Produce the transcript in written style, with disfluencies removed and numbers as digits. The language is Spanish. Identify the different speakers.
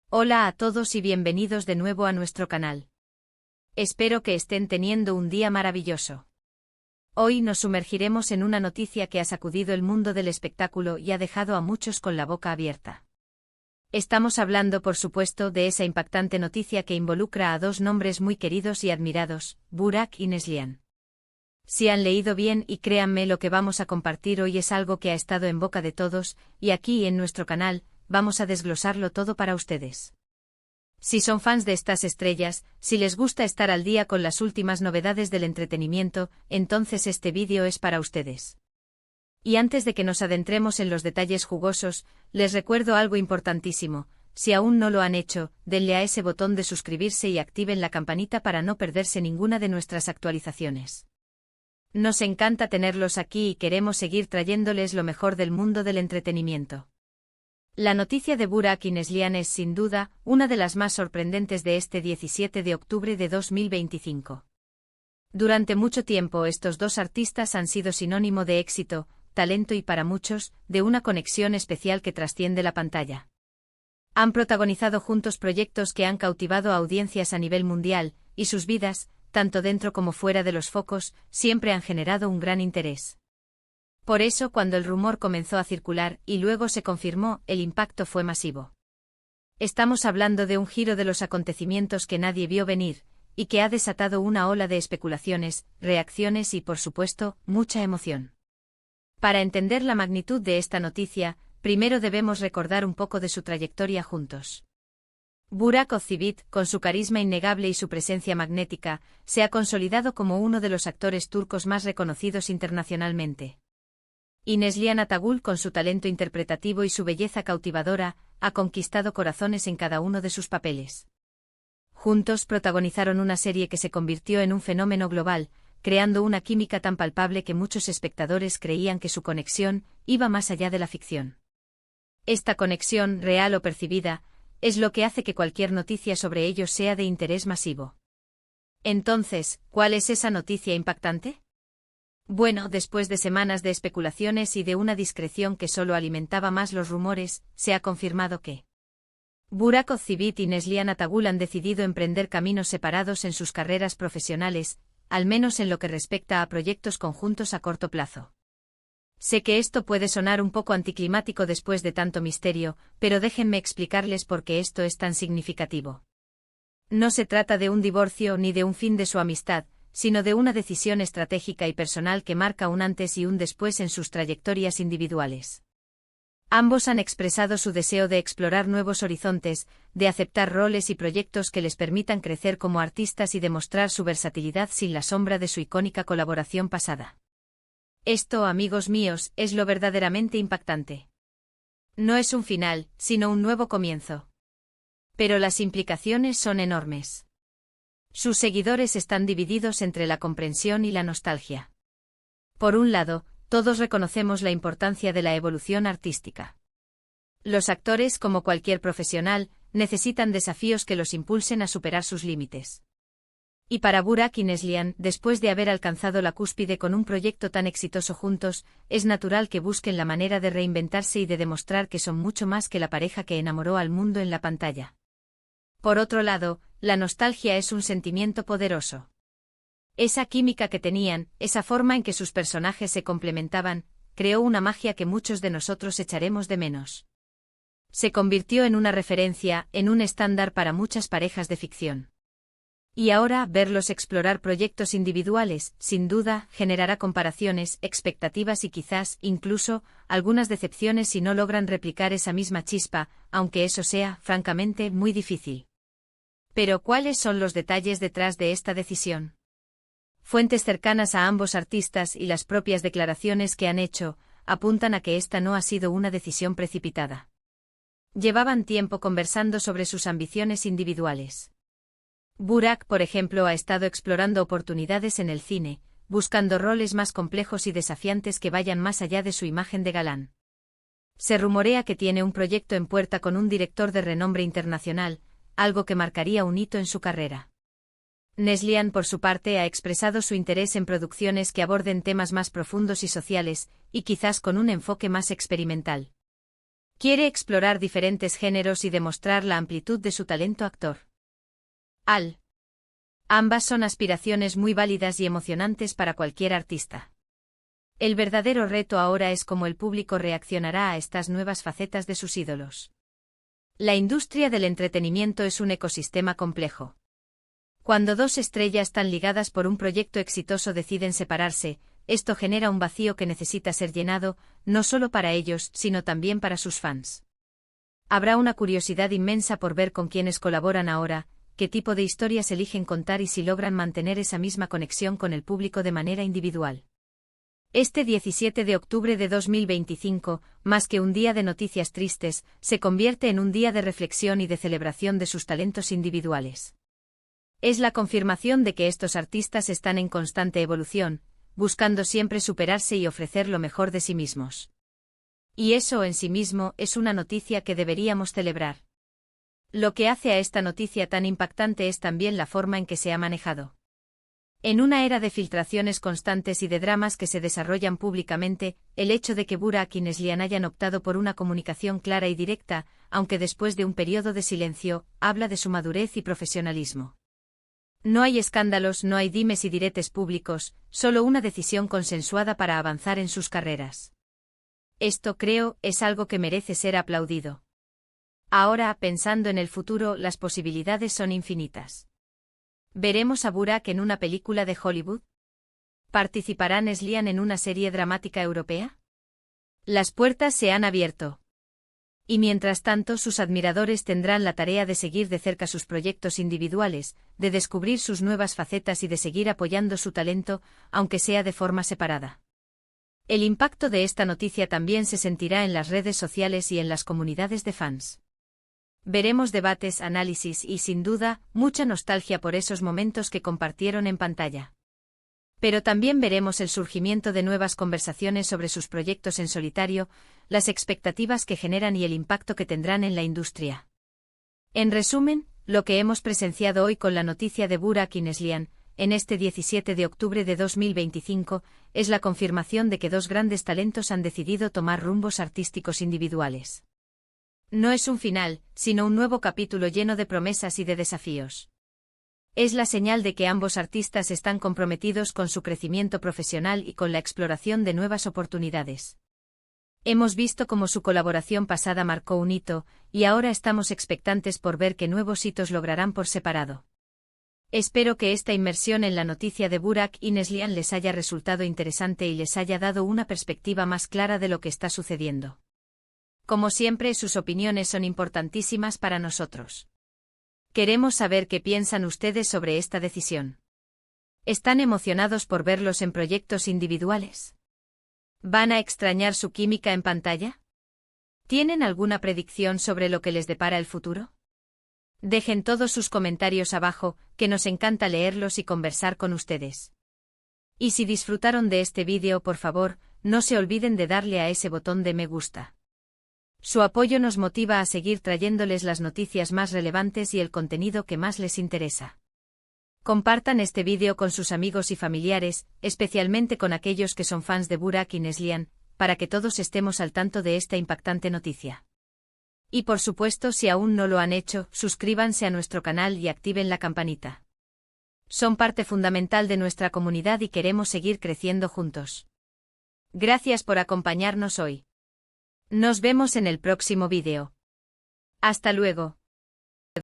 Speaker 1: Hola a todos y bienvenidos de nuevo a nuestro canal. Espero que estén teniendo un día maravilloso. Hoy nos sumergiremos en una noticia que ha sacudido el mundo del espectáculo y ha dejado a muchos con la boca abierta. Estamos hablando, por supuesto, de esa impactante noticia que involucra a dos nombres muy queridos y admirados, Burak y Neslihan. Si han leído bien, y créanme, lo que vamos a compartir hoy es algo que ha estado en boca de todos, y aquí en nuestro canal vamos a desglosarlo todo para ustedes. Si son fans de estas estrellas, si les gusta estar al día con las últimas novedades del entretenimiento, entonces este vídeo es para ustedes. Y antes de que nos adentremos en los detalles jugosos, les recuerdo algo importantísimo: si aún no lo han hecho, denle a ese botón de suscribirse y activen la campanita para no perderse ninguna de nuestras actualizaciones. Nos encanta tenerlos aquí y queremos seguir trayéndoles lo mejor del mundo del entretenimiento. La noticia de Burak y Neslihan es sin duda una de las más sorprendentes de este 17 de octubre de 2025. Durante mucho tiempo estos dos artistas han sido sinónimo de éxito, talento y, para muchos, de una conexión especial que trasciende la pantalla. Han protagonizado juntos proyectos que han cautivado a audiencias a nivel mundial, y sus vidas, tanto dentro como fuera de los focos, siempre han generado un gran interés. Por eso, cuando el rumor comenzó a circular y luego se confirmó, el impacto fue masivo. Estamos hablando de un giro de los acontecimientos que nadie vio venir, y que ha desatado una ola de especulaciones, reacciones y, por supuesto, mucha emoción. Para entender la magnitud de esta noticia, primero debemos recordar un poco de su trayectoria juntos. Burak Özçivit, con su carisma innegable y su presencia magnética, se ha consolidado como uno de los actores turcos más reconocidos internacionalmente. Y Neslihan Atagül, con su talento interpretativo y su belleza cautivadora, ha conquistado corazones en cada uno de sus papeles. Juntos protagonizaron una serie que se convirtió en un fenómeno global, creando una química tan palpable que muchos espectadores creían que su conexión iba más allá de la ficción. Esta conexión, real o percibida, es lo que hace que cualquier noticia sobre ellos sea de interés masivo. Entonces, ¿cuál es esa noticia impactante? Bueno, después de semanas de especulaciones y de una discreción que solo alimentaba más los rumores, se ha confirmado que Burak Özçivit y Neslihan Atagül han decidido emprender caminos separados en sus carreras profesionales, al menos en lo que respecta a proyectos conjuntos a corto plazo. Sé que esto puede sonar un poco anticlimático después de tanto misterio, pero déjenme explicarles por qué esto es tan significativo. No se trata de un divorcio ni de un fin de su amistad, sino de una decisión estratégica y personal que marca un antes y un después en sus trayectorias individuales. Ambos han expresado su deseo de explorar nuevos horizontes, de aceptar roles y proyectos que les permitan crecer como artistas y demostrar su versatilidad sin la sombra de su icónica colaboración pasada. Esto, amigos míos, es lo verdaderamente impactante. No es un final, sino un nuevo comienzo. Pero las implicaciones son enormes. Sus seguidores están divididos entre la comprensión y la nostalgia. Por un lado, todos reconocemos la importancia de la evolución artística. Los actores, como cualquier profesional, necesitan desafíos que los impulsen a superar sus límites. Y para Burak y Neslihan, después de haber alcanzado la cúspide con un proyecto tan exitoso juntos, es natural que busquen la manera de reinventarse y de demostrar que son mucho más que la pareja que enamoró al mundo en la pantalla. Por otro lado, la nostalgia es un sentimiento poderoso. Esa química que tenían, esa forma en que sus personajes se complementaban, creó una magia que muchos de nosotros echaremos de menos. Se convirtió en una referencia, en un estándar para muchas parejas de ficción. Y ahora, verlos explorar proyectos individuales, sin duda, generará comparaciones, expectativas y quizás, incluso, algunas decepciones si no logran replicar esa misma chispa, aunque eso sea, francamente, muy difícil. Pero ¿cuáles son los detalles detrás de esta decisión? Fuentes cercanas a ambos artistas y las propias declaraciones que han hecho, apuntan a que esta no ha sido una decisión precipitada. Llevaban tiempo conversando sobre sus ambiciones individuales. Burak, por ejemplo, ha estado explorando oportunidades en el cine, buscando roles más complejos y desafiantes que vayan más allá de su imagen de galán. Se rumorea que tiene un proyecto en puerta con un director de renombre internacional, algo que marcaría un hito en su carrera. Neslihan, por su parte, ha expresado su interés en producciones que aborden temas más profundos y sociales, y quizás con un enfoque más experimental. Quiere explorar diferentes géneros y demostrar la amplitud de su talento actor. Ambas son aspiraciones muy válidas y emocionantes para cualquier artista. El verdadero reto ahora es cómo el público reaccionará a estas nuevas facetas de sus ídolos. La industria del entretenimiento es un ecosistema complejo. Cuando dos estrellas tan ligadas por un proyecto exitoso deciden separarse, esto genera un vacío que necesita ser llenado, no solo para ellos, sino también para sus fans. Habrá una curiosidad inmensa por ver con quiénes colaboran ahora, qué tipo de historias eligen contar y si logran mantener esa misma conexión con el público de manera individual. Este 17 de octubre de 2025, más que un día de noticias tristes, se convierte en un día de reflexión y de celebración de sus talentos individuales. Es la confirmación de que estos artistas están en constante evolución, buscando siempre superarse y ofrecer lo mejor de sí mismos. Y eso en sí mismo es una noticia que deberíamos celebrar. Lo que hace a esta noticia tan impactante es también la forma en que se ha manejado. En una era de filtraciones constantes y de dramas que se desarrollan públicamente, el hecho de que Burak y Neslihan hayan optado por una comunicación clara y directa, aunque después de un periodo de silencio, habla de su madurez y profesionalismo. No hay escándalos, no hay dimes y diretes públicos, solo una decisión consensuada para avanzar en sus carreras. Esto, creo, es algo que merece ser aplaudido. Ahora, pensando en el futuro, las posibilidades son infinitas. ¿Veremos a Burak en una película de Hollywood? ¿Participará Neslihan en una serie dramática europea? Las puertas se han abierto. Y mientras tanto sus admiradores tendrán la tarea de seguir de cerca sus proyectos individuales, de descubrir sus nuevas facetas y de seguir apoyando su talento, aunque sea de forma separada. El impacto de esta noticia también se sentirá en las redes sociales y en las comunidades de fans. Veremos debates, análisis y, sin duda, mucha nostalgia por esos momentos que compartieron en pantalla. Pero también veremos el surgimiento de nuevas conversaciones sobre sus proyectos en solitario, las expectativas que generan y el impacto que tendrán en la industria. En resumen, lo que hemos presenciado hoy con la noticia de Burak y Neslihan, en este 17 de octubre de 2025, es la confirmación de que dos grandes talentos han decidido tomar rumbos artísticos individuales. No es un final, sino un nuevo capítulo lleno de promesas y de desafíos. Es la señal de que ambos artistas están comprometidos con su crecimiento profesional y con la exploración de nuevas oportunidades. Hemos visto cómo su colaboración pasada marcó un hito, y ahora estamos expectantes por ver qué nuevos hitos lograrán por separado. Espero que esta inmersión en la noticia de Burak y Neslihan les haya resultado interesante y les haya dado una perspectiva más clara de lo que está sucediendo. Como siempre, sus opiniones son importantísimas para nosotros. Queremos saber qué piensan ustedes sobre esta decisión. ¿Están emocionados por verlos en proyectos individuales? ¿Van a extrañar su química en pantalla? ¿Tienen alguna predicción sobre lo que les depara el futuro? Dejen todos sus comentarios abajo, que nos encanta leerlos y conversar con ustedes. Y si disfrutaron de este vídeo, por favor, no se olviden de darle a ese botón de me gusta. Su apoyo nos motiva a seguir trayéndoles las noticias más relevantes y el contenido que más les interesa. Compartan este vídeo con sus amigos y familiares, especialmente con aquellos que son fans de Burak y Neslihan, para que todos estemos al tanto de esta impactante noticia. Y por supuesto, si aún no lo han hecho, suscríbanse a nuestro canal y activen la campanita. Son parte fundamental de nuestra comunidad y queremos seguir creciendo juntos. Gracias por acompañarnos hoy. Nos vemos en el próximo vídeo. Hasta luego.